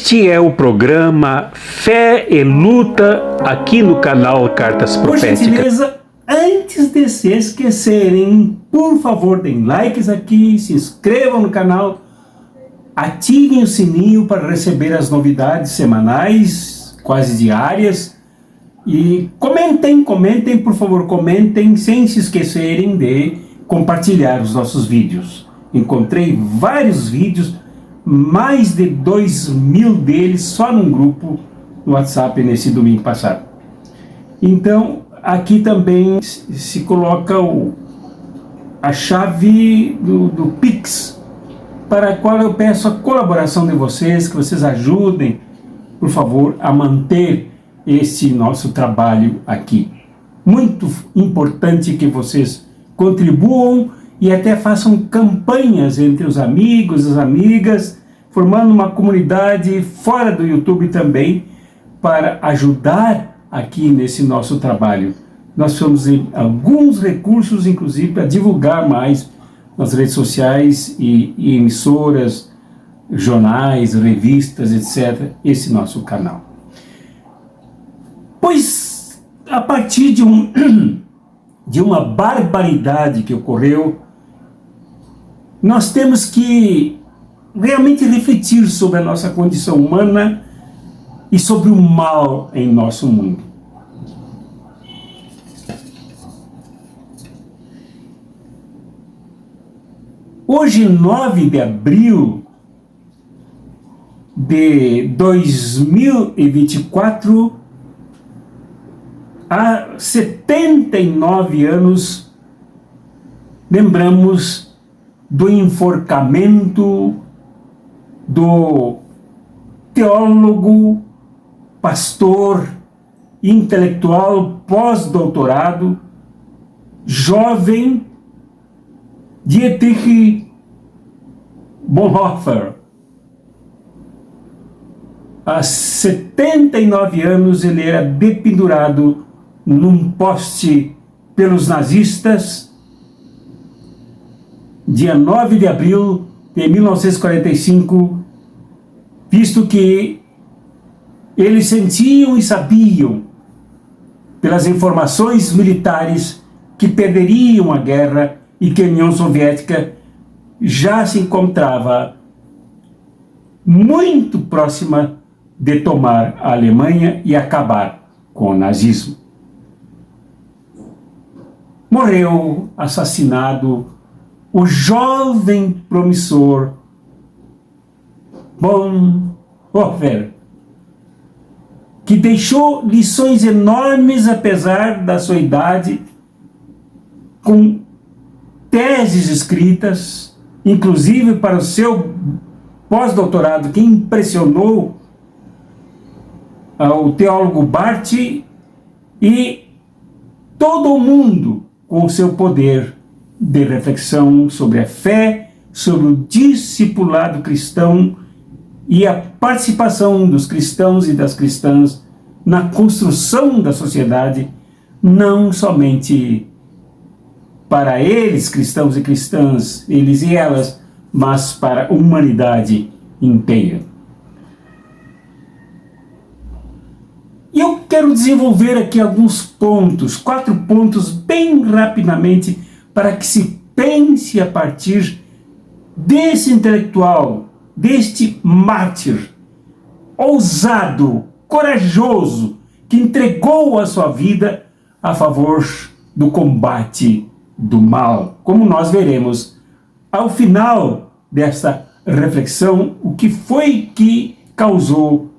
Este é o programa Fé e Luta aqui no canal Cartas Proféticas. Por gentileza, antes de se esquecerem, por favor, deem likes aqui, se inscrevam no canal, ativem o sininho para receber as novidades semanais, quase diárias, e comentem, por favor, comentem, sem se esquecerem de compartilhar os nossos vídeos. Encontrei vários vídeos, mais de 2.000 deles só num grupo no WhatsApp nesse domingo passado. Então, aqui também se coloca a chave do Pix, para a qual eu peço a colaboração de vocês, que vocês ajudem, por favor, a manter esse nosso trabalho aqui. Muito importante que vocês contribuam e até façam campanhas entre os amigos, as amigas, formando uma comunidade fora do YouTube também, para ajudar aqui nesse nosso trabalho. Nós temos alguns recursos, inclusive, para divulgar mais nas redes sociais e emissoras, jornais, revistas, etc., esse nosso canal. Pois, a partir de uma barbaridade que ocorreu, nós temos que realmente refletir sobre a nossa condição humana e sobre o mal em nosso mundo. Hoje, 9 de abril de 2024, há 79 anos, lembramos do enforcamento do teólogo, pastor, intelectual, pós-doutorado, jovem, Dietrich Bonhoeffer. Há 79 anos ele era dependurado num poste pelos nazistas, dia 9 de abril de 1945, visto que eles sentiam e sabiam, pelas informações militares, que perderiam a guerra e que a União Soviética já se encontrava muito próxima de tomar a Alemanha e acabar com o nazismo. Morreu assassinado o jovem promissor Bonhoeffer, que deixou lições enormes apesar da sua idade, com teses escritas, inclusive para o seu pós-doutorado, que impressionou o teólogo Barth e todo o mundo com o seu poder de reflexão sobre a fé, sobre o discipulado cristão e a participação dos cristãos e das cristãs na construção da sociedade, não somente para eles, cristãos e cristãs, eles e elas, mas para a humanidade inteira. E eu quero desenvolver aqui alguns pontos, 4 pontos bem rapidamente, para que se pense a partir desse intelectual, deste mártir, ousado, corajoso, que entregou a sua vida a favor do combate do mal, como nós veremos ao final desta reflexão, o que foi que causou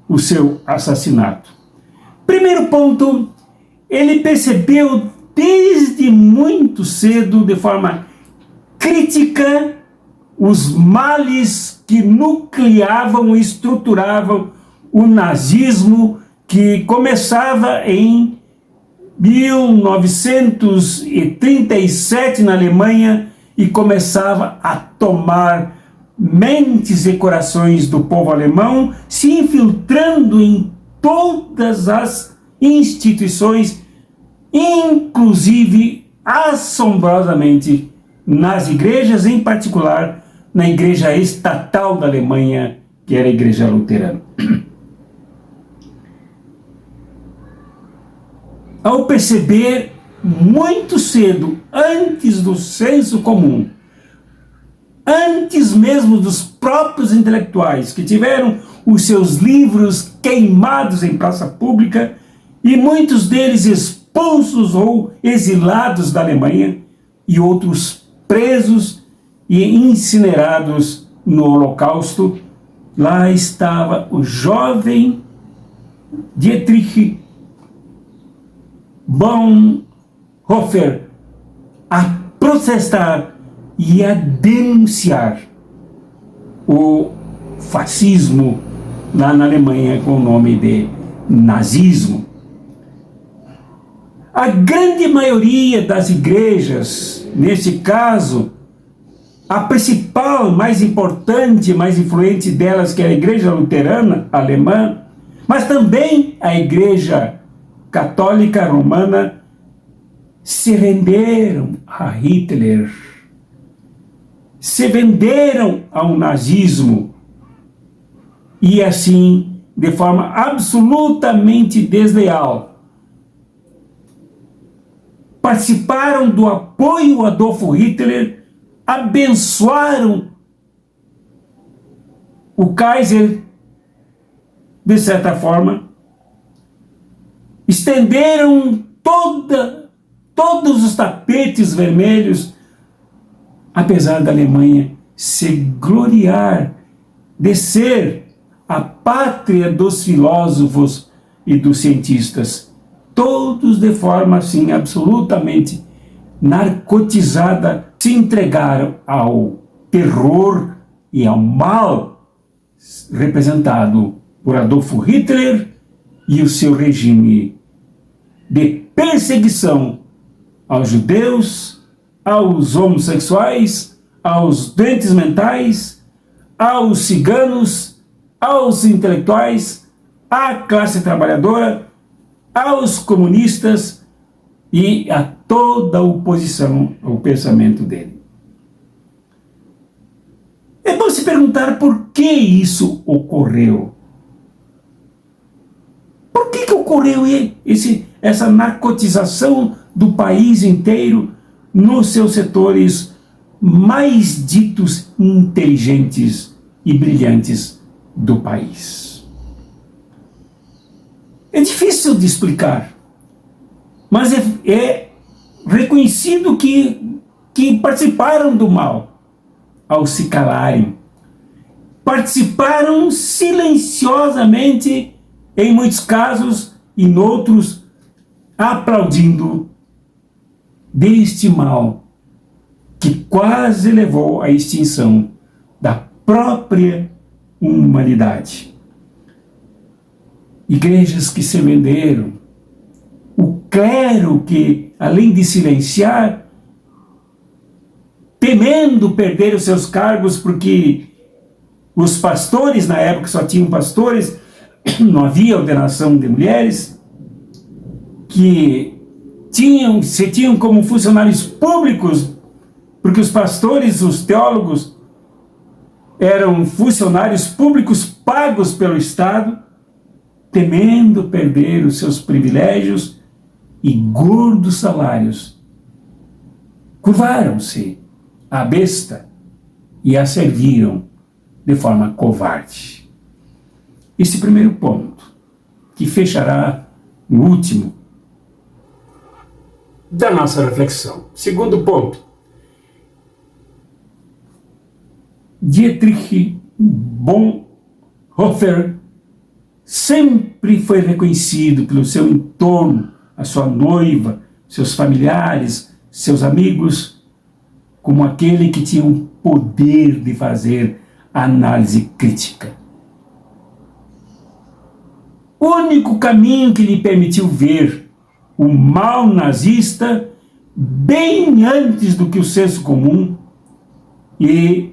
o seu assassinato. Primeiro ponto, ele percebeu desde muito cedo, de forma crítica, os males que nucleavam e estruturavam o nazismo, que começava em 1937 na Alemanha e começava a tomar mentes e corações do povo alemão, se infiltrando em todas as instituições, inclusive, assombrosamente, nas igrejas, em particular na igreja estatal da Alemanha, que era a Igreja Luterana. Ao perceber muito cedo, antes do senso comum, antes mesmo dos próprios intelectuais que tiveram os seus livros queimados em praça pública e muitos deles expulsos ou exilados da Alemanha e outros presos e incinerados no Holocausto, lá estava o jovem Dietrich Bonhoeffer a protestar e a denunciar o fascismo lá na Alemanha com o nome de nazismo. A grande maioria das igrejas, nesse caso, a principal, mais importante, mais influente delas, que é a Igreja Luterana Alemã, mas também a Igreja Católica Romana, se renderam a Hitler, se venderam ao nazismo e assim, de forma absolutamente desleal, participaram do apoio a Adolf Hitler, abençoaram o Kaiser, de certa forma, estenderam todos os tapetes vermelhos, apesar da Alemanha se gloriar de ser a pátria dos filósofos e dos cientistas, todos de forma assim absolutamente narcotizada, se entregaram ao terror e ao mal representado por Adolf Hitler e o seu regime de perseguição aos judeus, aos homossexuais, aos doentes mentais, aos ciganos, aos intelectuais, à classe trabalhadora, aos comunistas e a toda a oposição ao pensamento dele. É bom se perguntar por que isso ocorreu. Por que ocorreu essa narcotização do país inteiro nos seus setores mais ditos inteligentes e brilhantes do país? É difícil de explicar, mas é reconhecido que participaram do mal ao se calarem. Participaram silenciosamente, em muitos casos, e em outros, aplaudindo deste mal que quase levou à extinção da própria humanidade. Igrejas que se venderam, o clero que, além de silenciar, temendo perder os seus cargos, porque os pastores, na época só tinham pastores, não havia ordenação de mulheres, que se tinham como funcionários públicos, porque os pastores, os teólogos, eram funcionários públicos pagos pelo Estado, temendo perder os seus privilégios e gordos salários, curvaram-se à besta e a serviram de forma covarde. Esse primeiro ponto, que fechará o último da nossa reflexão. Segundo ponto, Dietrich Bonhoeffer sempre foi reconhecido pelo seu entorno, a sua noiva, seus familiares, seus amigos, como aquele que tinha o poder de fazer análise crítica. O único caminho que lhe permitiu ver o mal nazista bem antes do que o senso comum e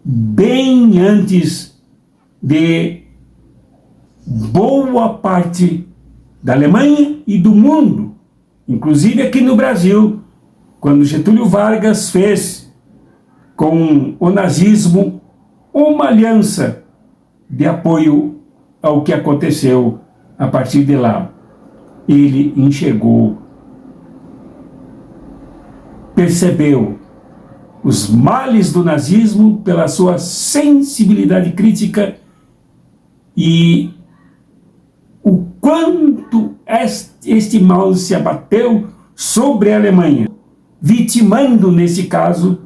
bem antes de boa parte da Alemanha e do mundo, inclusive aqui no Brasil, quando Getúlio Vargas fez com o nazismo uma aliança de apoio ao que aconteceu a partir de lá. Ele enxergou, percebeu os males do nazismo pela sua sensibilidade crítica e o quanto este mal se abateu sobre a Alemanha, vitimando, nesse caso,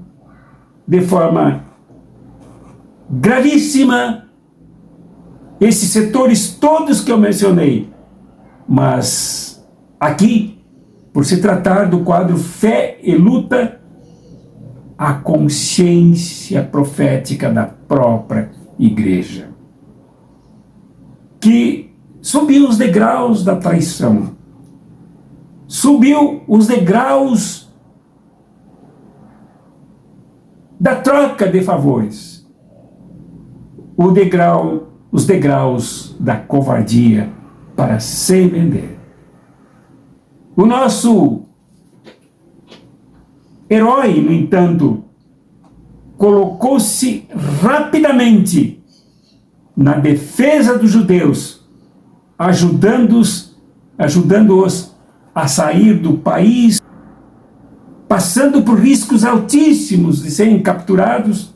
de forma gravíssima, esses setores todos que eu mencionei. Mas aqui, por se tratar do quadro Fé e Luta, a consciência profética da própria igreja, que subiu os degraus da traição, subiu os degraus da troca de favores, os degraus da covardia para se vender. O nosso herói, no entanto, colocou-se rapidamente na defesa dos judeus, ajudando-os a sair do país, passando por riscos altíssimos de serem capturados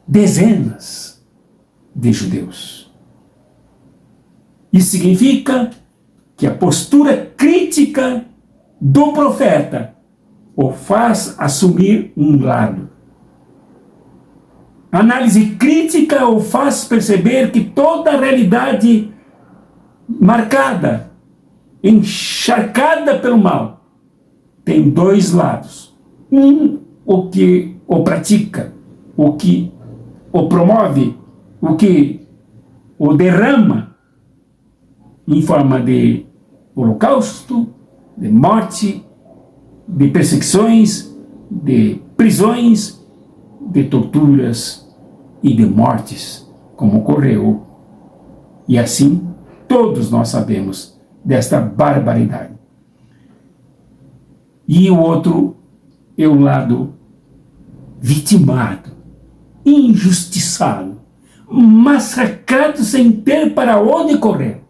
dezenas de judeus. Isso significa que a postura crítica do profeta o faz assumir um lado. A análise crítica o faz perceber que toda a realidade marcada, encharcada pelo mal, tem dois lados. O que o pratica, o que o promove, o que o derrama em forma de holocausto, de morte, de perseguições, de prisões, de torturas e de mortes, como ocorreu. E assim, todos nós sabemos desta barbaridade. E o outro é o lado vitimado, injustiçado, massacrado sem ter para onde correr.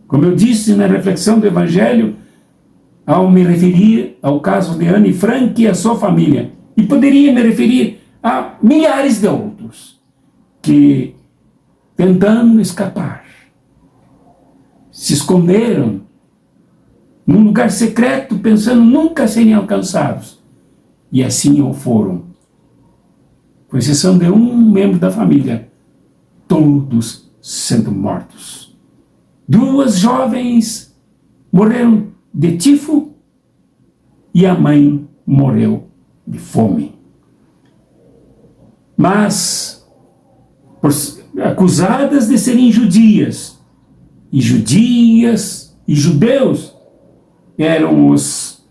Como eu disse na reflexão do Evangelho, ao me referir ao caso de Anne Frank e a sua família, e poderia me referir a milhares de outros que, tentando escapar, se esconderam num lugar secreto, pensando nunca serem alcançados, e assim o foram. Com exceção de um membro da família, todos sendo mortos. 2 jovens morreram de tifo e a mãe morreu de fome. Mas, acusadas de serem judias e judeus eram os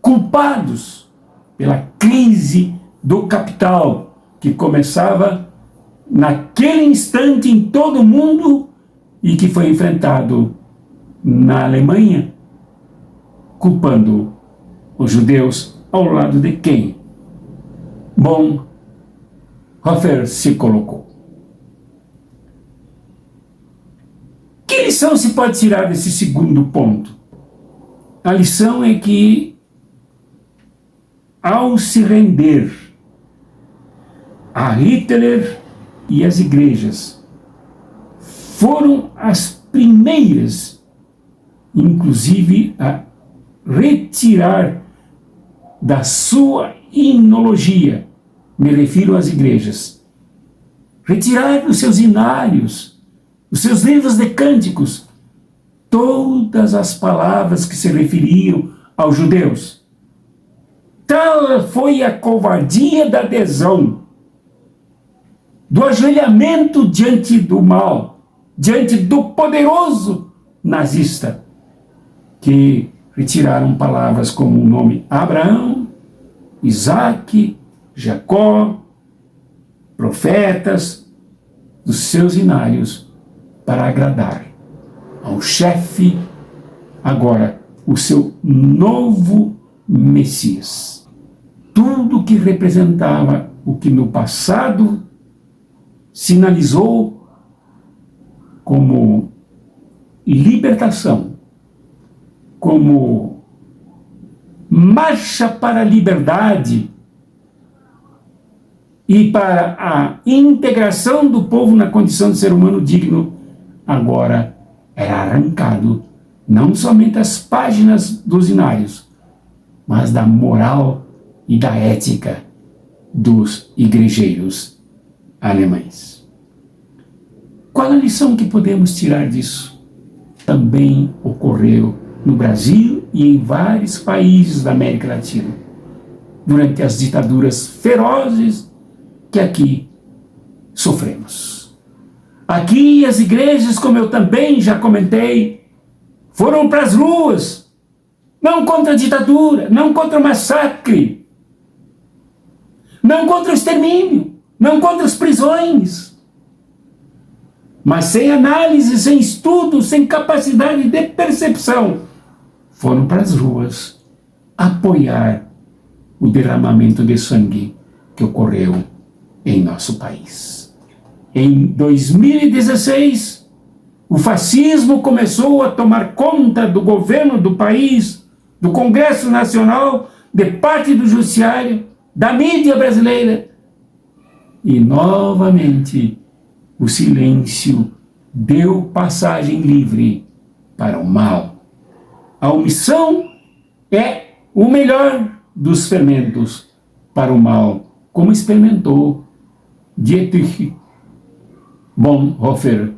culpados pela crise do capital que começava naquele instante em todo o mundo e que foi enfrentado na Alemanha, culpando os judeus ao lado de quem Bonhoeffer se colocou. Que lição se pode tirar desse segundo ponto? A lição é que, ao se render a Hitler e as igrejas, foram as primeiras, inclusive, a retirar da sua himnologia, me refiro às igrejas, retirar dos seus hinários, dos seus livros de cânticos, todas as palavras que se referiam aos judeus. Tal foi a covardia da adesão, do ajoelhamento diante do mal, diante do poderoso nazista, que retiraram palavras como o nome Abraão, Isaac, Jacó, profetas, dos seus hinários, para agradar ao chefe, agora o seu novo Messias. Tudo tudo que representava o que no passado sinalizou como libertação, como marcha para a liberdade e para a integração do povo na condição de ser humano digno, agora era arrancado não somente das páginas dos inários, mas da moral e da ética dos igrejeiros alemães. Qual a lição que podemos tirar disso? Também ocorreu no Brasil e em vários países da América Latina, durante as ditaduras ferozes que aqui sofremos. Aqui as igrejas, como eu também já comentei, foram para as ruas, não contra a ditadura, não contra o massacre, não contra o extermínio, não contra as prisões, mas sem análise, sem estudo, sem capacidade de percepção, foram para as ruas apoiar o derramamento de sangue que ocorreu em nosso país. Em 2016, o fascismo começou a tomar conta do governo do país, do Congresso Nacional, de parte do Judiciário, da mídia brasileira. E, novamente, o silêncio deu passagem livre para o mal. A omissão é o melhor dos fermentos para o mal, como experimentou Dietrich Bonhoeffer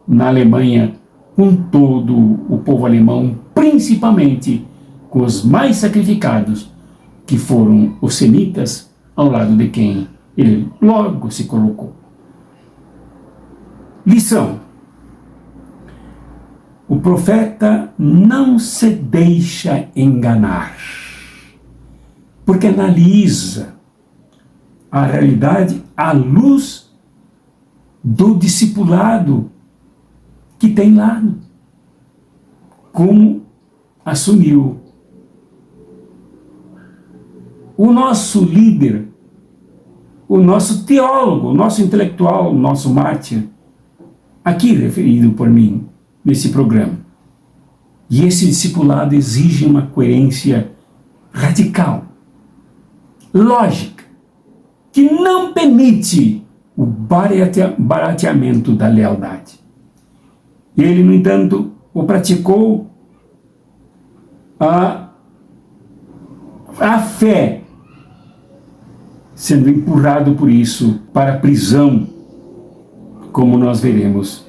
na Alemanha, com todo o povo alemão, principalmente com os mais sacrificados, que foram os semitas, ao lado de quem ele logo se colocou. Lição: o profeta não se deixa enganar, porque analisa a realidade à luz do discipulado que tem lá, como assumiu o nosso líder, o nosso teólogo, o nosso intelectual, o nosso mártir, aqui referido por mim nesse programa. E esse discipulado exige uma coerência radical, lógica, que não permite o barateamento da lealdade. Ele, no entanto, o praticou a fé, sendo empurrado por isso para a prisão, como nós veremos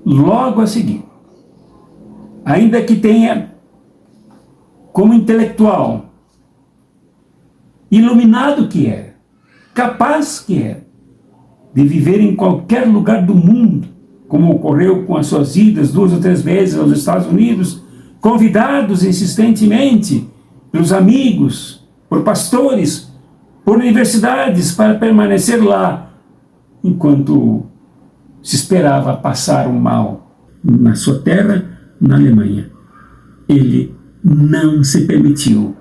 logo a seguir. Ainda que tenha, como intelectual, iluminado que era, capaz que era, de viver em qualquer lugar do mundo, como ocorreu com as suas idas 2 ou 3 vezes aos Estados Unidos, convidados insistentemente pelos amigos, por pastores, por universidades, para permanecer lá, enquanto se esperava passar o mal na sua terra, na Alemanha. Ele não se permitiu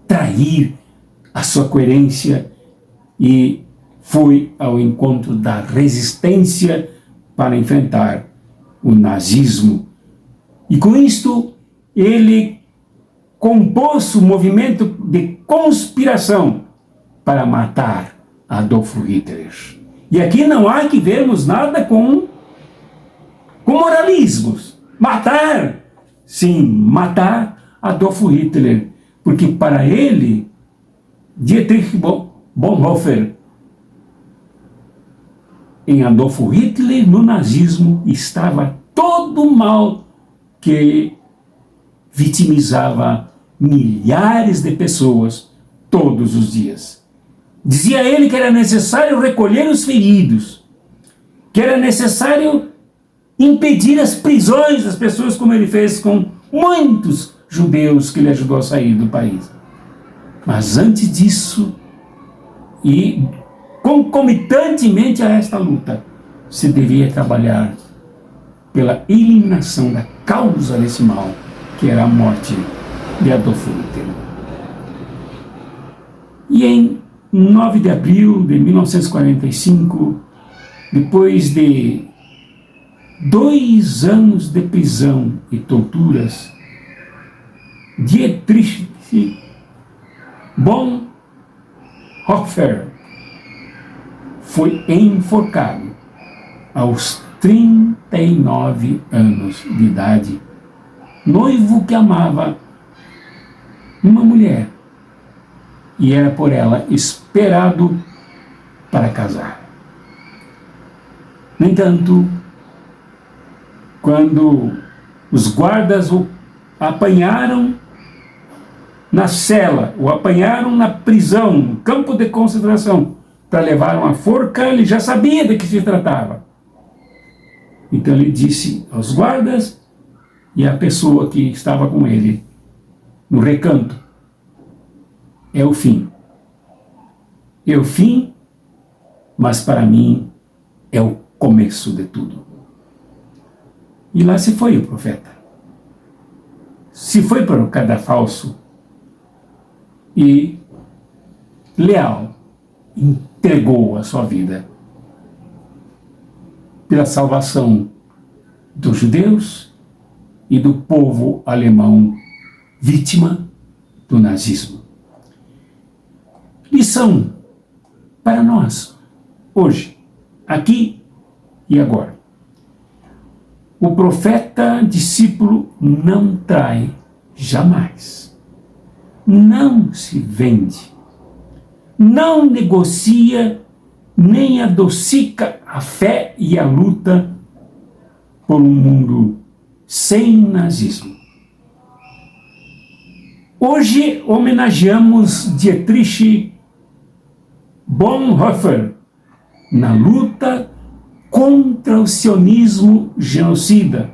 trair a sua coerência e foi ao encontro da resistência para enfrentar o nazismo. E com isto, ele compôs um movimento de conspiração para matar Adolf Hitler. E aqui não há que vermos nada com moralismos. Matar, sim, matar Adolf Hitler, porque para ele, Dietrich Bonhoeffer, em Adolf Hitler, no nazismo, estava todo o mal que vitimizava milhares de pessoas todos os dias. Dizia ele que era necessário recolher os feridos, que era necessário impedir as prisões das pessoas, como ele fez com muitos judeus que ele ajudou a sair do país. Mas antes disso, e concomitantemente a esta luta, se devia trabalhar pela eliminação da causa desse mal, que era a morte de Adolf Hitler. E em 9 de abril de 1945, depois de 2 anos de prisão e torturas, Dietrich Bonhoeffer foi enforcado aos 39 anos de idade, noivo que amava uma mulher e era por ela esperado para casar. No entanto, quando os guardas o apanharam na cela, o apanharam na prisão, no campo de concentração, para levar uma forca, ele já sabia de que se tratava. Então ele disse aos guardas e à pessoa que estava com ele no recanto: é o fim. É o fim, mas para mim é o começo de tudo. E lá se foi o profeta. Se foi para o cadafalso e, leal, entregou a sua vida pela salvação dos judeus e do povo alemão vítima do nazismo. Lição para nós, hoje, aqui e agora. O profeta discípulo não trai jamais, não se vende, não negocia nem adocica a fé e a luta por um mundo sem nazismo. Hoje homenageamos Dietrich Bonhoeffer na luta contra o sionismo genocida,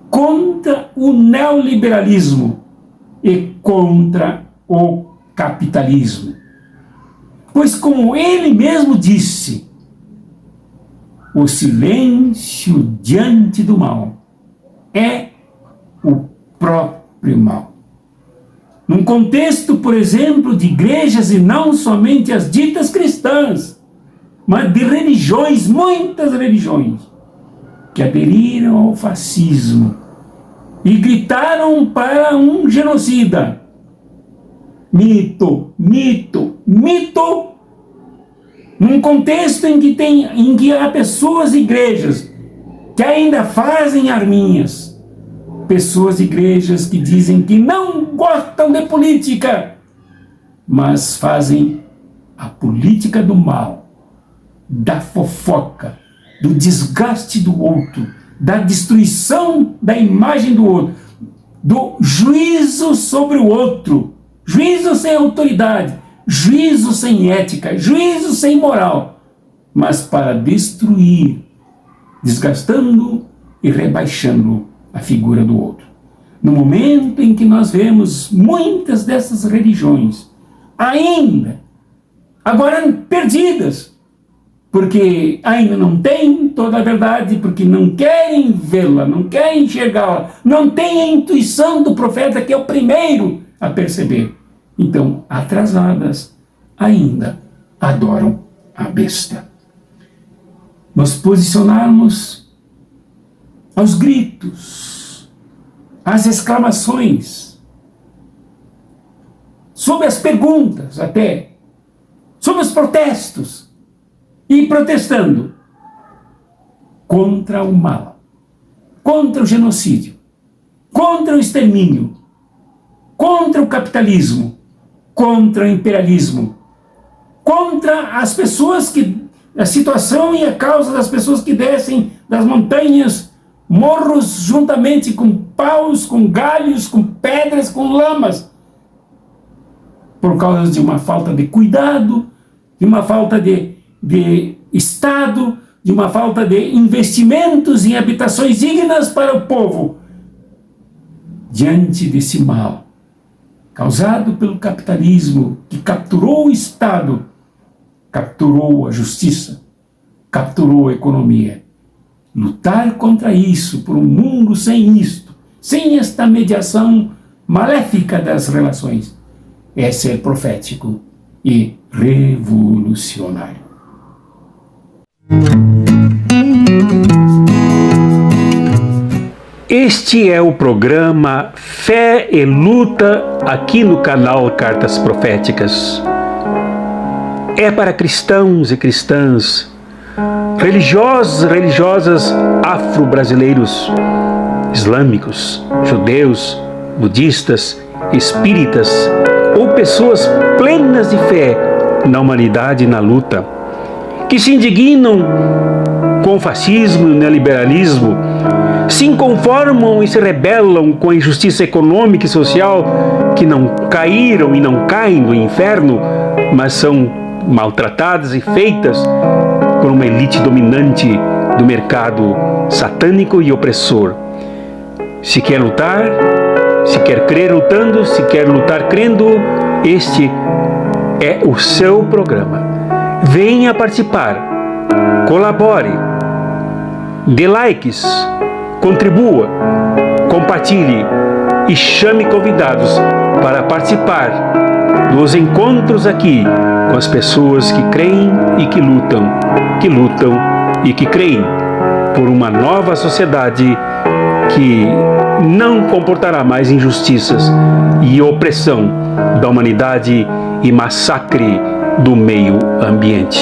contra o neoliberalismo e contra o capitalismo. Pois, como ele mesmo disse, o silêncio diante do mal é o próprio mal. Num contexto, por exemplo, de igrejas, e não somente as ditas cristãs, mas de religiões, muitas religiões, que aderiram ao fascismo e gritaram para um genocida: mito, mito, mito, num contexto em que há pessoas e igrejas que ainda fazem arminhas, pessoas e igrejas que dizem que não gostam de política, mas fazem a política do mal, da fofoca, do desgaste do outro, da destruição da imagem do outro, do juízo sobre o outro, juízo sem autoridade, juízo sem ética, juízo sem moral, mas para destruir, desgastando e rebaixando a figura do outro. No momento em que nós vemos muitas dessas religiões ainda, agora perdidas, porque ainda não têm toda a verdade, porque não querem vê-la, não querem enxergá-la, não têm a intuição do profeta, que é o primeiro a perceber. Então, atrasadas, ainda adoram a besta. Nos posicionarmos aos gritos, às exclamações, sob as perguntas até, sob os protestos, e protestando contra o mal, contra o genocídio, contra o extermínio, contra o capitalismo, contra o imperialismo, contra as pessoas a situação e a causa das pessoas que descem das montanhas, morros, juntamente com paus, com galhos, com pedras, com lamas, por causa de uma falta de cuidado, de uma falta de Estado, de uma falta de investimentos em habitações dignas para o povo. Diante desse mal causado pelo capitalismo, que capturou o Estado, capturou a justiça, capturou a economia. Lutar contra isso, por um mundo sem isto, sem esta mediação maléfica das relações, é ser profético e revolucionário. Este é o programa Fé e Luta aqui no canal Cartas Proféticas. É para cristãos e cristãs, religiosos e religiosas afro-brasileiros, islâmicos, judeus, budistas, espíritas ou pessoas plenas de fé na humanidade e na luta, que se indignam com o fascismo e o neoliberalismo, se inconformam e se rebelam com a injustiça econômica e social, que não caíram e não caem no inferno, mas são maltratadas e feitas por uma elite dominante do mercado satânico e opressor. Se quer lutar, se quer crer lutando, se quer lutar crendo, este é o seu programa. Venha participar, colabore, dê likes, contribua, compartilhe e chame convidados para participar dos encontros aqui com as pessoas que creem e que lutam e que creem por uma nova sociedade que não comportará mais injustiças e opressão da humanidade e massacre do meio ambiente.